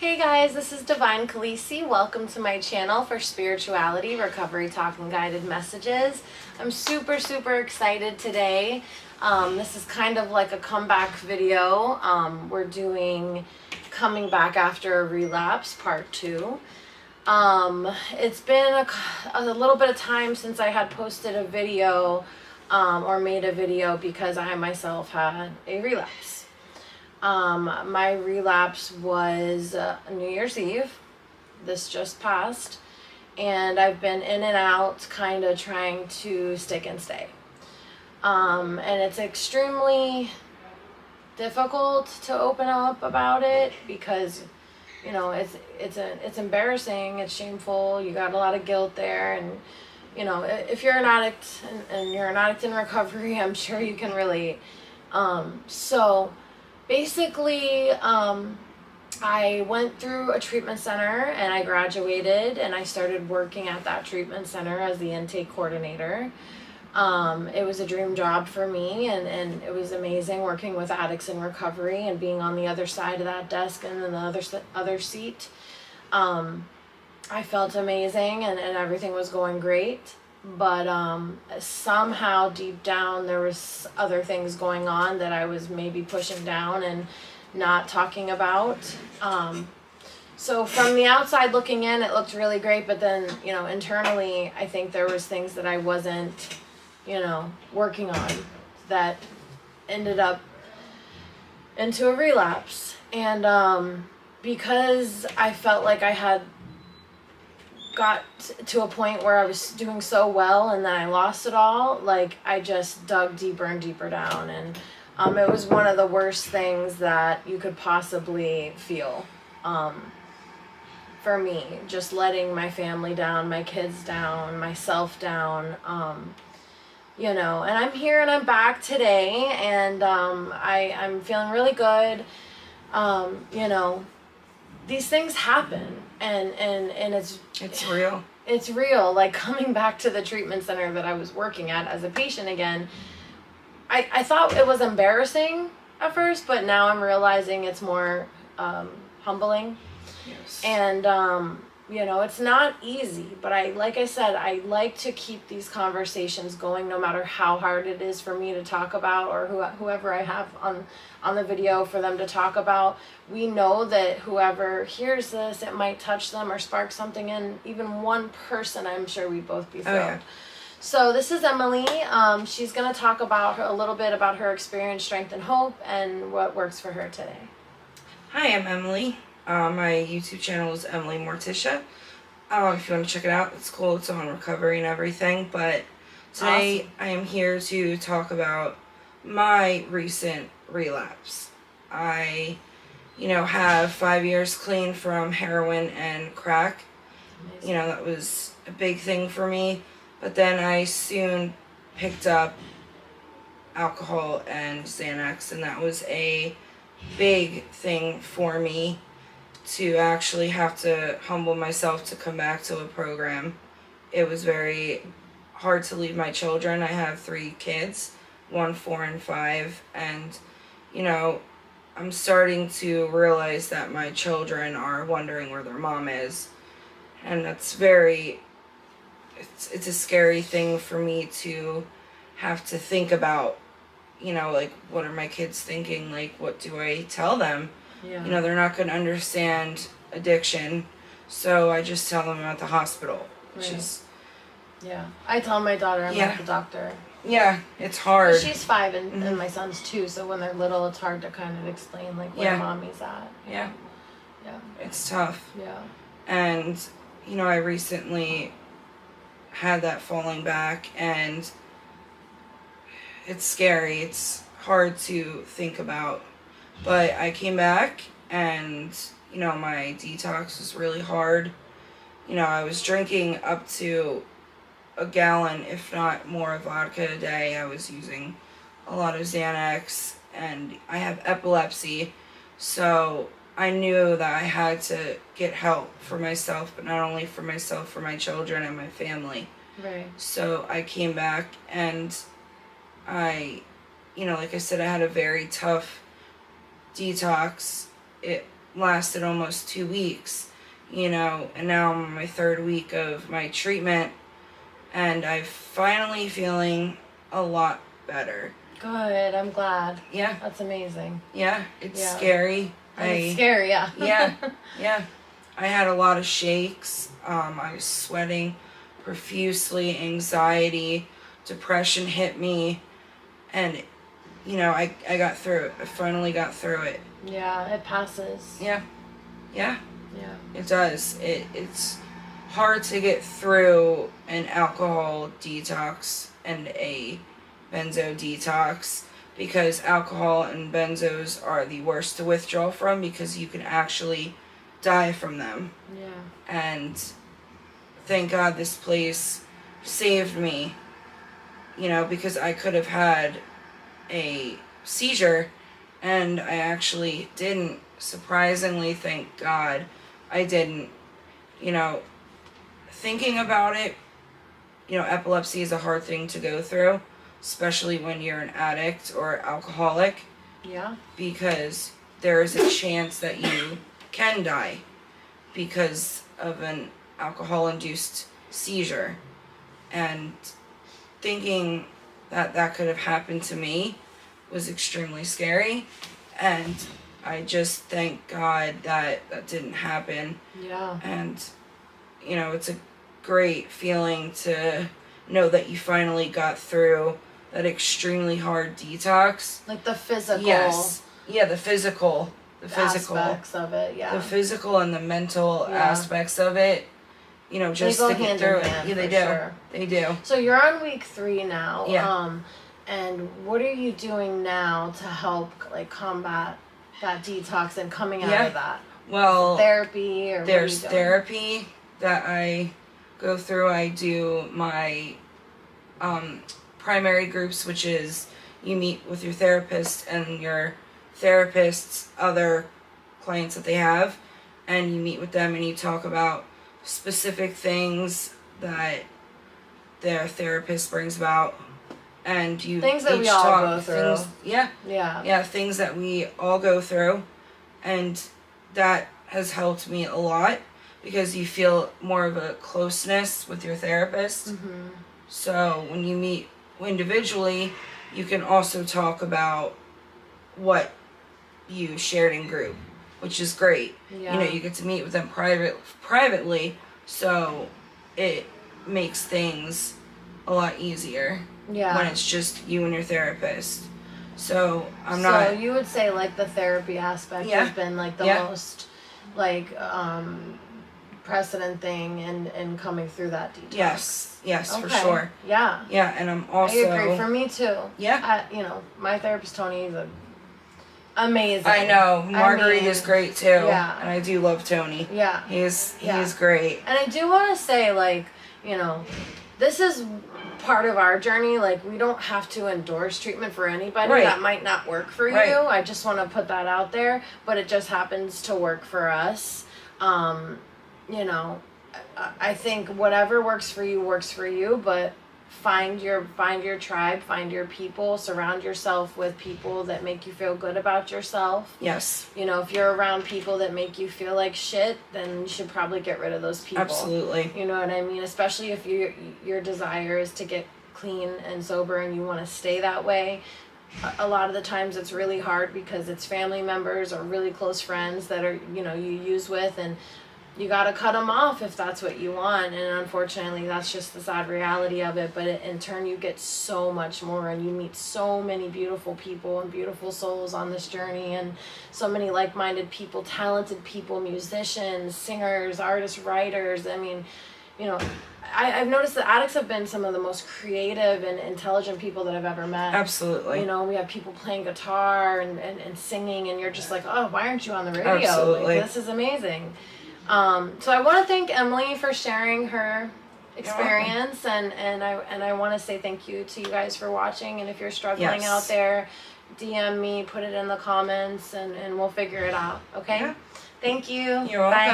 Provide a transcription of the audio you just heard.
Hey guys, this is Divine Khaleesi. Welcome to my channel for Spirituality, Recovery Talk, and Guided Messages. I'm super excited today. This is kind of like a comeback video. We're doing Coming Back After a Relapse, Part 2. It's been a little bit of time since I had posted a video or made a video because I myself had a relapse. My relapse was New Year's Eve. This just passed. And I've been in and out kind of trying to stick and stay. And it's extremely difficult to open up about it because, you know, it's embarrassing, it's shameful, you got a lot of guilt there. And, you know, if you're an addict and you're an addict in recovery, I'm sure you can relate. Basically, I went through a treatment center and I graduated and I started working at that treatment center as the intake coordinator. It was a dream job for me and it was amazing working with addicts in recovery and being on the other side of that desk and then the other seat. I felt amazing and everything was going great. But somehow deep down there was other things going on that I was maybe pushing down and not talking about. So from the outside looking in, it looked really great, but then, you know, internally I think there was things that I wasn't, you know, working on that ended up into a relapse. And because I felt like I had got to a point where I was doing so well and then I lost it all, like I just dug deeper and deeper down, and it was one of the worst things that you could possibly feel for me, just letting my family down, my kids down, myself down, you know. And I'm here and I'm back today, and I'm feeling really good. You know, these things happen, and it's real. It's real. Like coming back to the treatment center that I was working at as a patient again, I thought it was embarrassing at first, but now I'm realizing it's more humbling. Yes. And you know, it's not easy, but like I said, I like to keep these conversations going no matter how hard it is for me to talk about, or whoever I have on the video for them to talk about. We know that whoever hears this, it might touch them or spark something in even one person. I'm sure we'd both be thrilled. Oh, yeah. So this is Emily. She's going to talk about a little bit about her experience, strength, and hope, and what works for her today. Hi, I'm Emily. My YouTube channel is Emily Morticia. If you want to check it out, it's cool. It's on recovery and everything. But today awesome. I am here to talk about my recent relapse. I, have 5 years clean from heroin and crack. Amazing. That was a big thing for me. But then I soon picked up alcohol and Xanax, and that was a big thing for me to actually have to humble myself to come back to a program. It was very hard to leave my children. I have 3 kids, 1, 4, and 5, and I'm starting to realize that my children are wondering where their mom is, and that's it's a scary thing for me to have to think about, what are my kids thinking? Like, what do I tell them? Yeah. They're not going to understand addiction, so I just tell them I'm at the hospital, which is... Yeah. I tell my daughter I'm at the doctor. Yeah, it's hard. She's 5 and my son's 2, so when they're little, it's hard to kind of explain, like, where mommy's at. Yeah. Yeah. It's tough. Yeah. And, I recently had that falling back, and it's scary. It's hard to think about. But I came back, and, my detox was really hard. I was drinking up to a gallon, if not more, of vodka a day. I was using a lot of Xanax, and I have epilepsy, so I knew that I had to get help for myself, but not only for myself, for my children and my family. Right. So I came back, and like I said, I had a very tough detox. lasted almost 2 weeks, you know, and now I'm on my 3rd week of my treatment, and I'm finally feeling a lot better. Good. I'm glad. Yeah. That's amazing. Yeah. It's scary. It's scary, yeah. Yeah. I had a lot of shakes. I was sweating profusely. Anxiety, depression hit me, and you know, I got through it. I finally got through it. Yeah, it passes. Yeah. Yeah. It does. It's hard to get through an alcohol detox and a benzo detox, because alcohol and benzos are the worst to withdraw from, because you can actually die from them. Yeah. And thank God this place saved me, you know, because I could have had a seizure, and I actually didn't. Surprisingly, thank God I didn't. You know, thinking about it, you know, epilepsy is a hard thing to go through, especially when you're an addict or alcoholic. Yeah. Because there is a chance that you can die because of an alcohol-induced seizure. And thinking that that could have happened to me was extremely scary. And I just thank God that that didn't happen. Yeah. And, you know, it's a great feeling to know that you finally got through that extremely hard detox. Like the physical. Yes. Yeah, the physical aspects of it, yeah. the physical and the mental aspects of it, you know, just they go to get hand through in it. hand, Yeah, they for do. sure. They do. So you're on week 3 now. Yeah. And what are you doing now to help like combat that detox and coming out of that? Well, therapy or there's what are you doing? therapy that I go through. I do my primary groups, which is you meet with your therapist and your therapist's other clients that they have, and you meet with them and you talk about specific things that their therapist brings about, and you things that each we all talk go through. things, things that we all go through, and that has helped me a lot because you feel more of a closeness with your therapist. Mm-hmm. So when you meet individually, you can also talk about what you shared in group, which is great. Yeah. You know, you get to meet with them privately, so it makes things a lot easier when it's just you and your therapist. So So you would say like the therapy aspect has been like the most like precedent thing in coming through that detox. Yes, for sure. Yeah. Yeah, and I'm also. I agree. For me too. Yeah. You know, my therapist Tony is amazing. I know. Marguerite is great too. Yeah. And I do love Tony. Yeah. He's great. And I do want to say, like, you know, this is part of our journey. Like, we don't have to endorse treatment for anybody. Right. That might not work for you. Right. I just want to put that out there. But it just happens to work for us. You know, I think whatever works for you, but find your tribe, find your people, surround yourself with people that make you feel good about yourself. Yes. You know, if you're around people that make you feel like shit, then you should probably get rid of those people. Absolutely. You know what I mean? Especially if your desire is to get clean and sober and you want to stay that way. A lot of the times it's really hard because it's family members or really close friends that are, you know, you use with, and you got to cut them off if that's what you want. And unfortunately, that's just the sad reality of it. But in turn, you get so much more, and you meet so many beautiful people and beautiful souls on this journey, and so many like-minded people, talented people, musicians, singers, artists, writers. I mean, you know, I've noticed that addicts have been some of the most creative and intelligent people that I've ever met. Absolutely. You know, we have people playing guitar and singing, and you're just like, oh, why aren't you on the radio? Absolutely. Like, this is amazing. So I want to thank Emily for sharing her experience, and I want to say thank you to you guys for watching. And if you're struggling out there, DM me, put it in the comments, and we'll figure it out. Okay? Yeah. Thank you. You're welcome. Bye.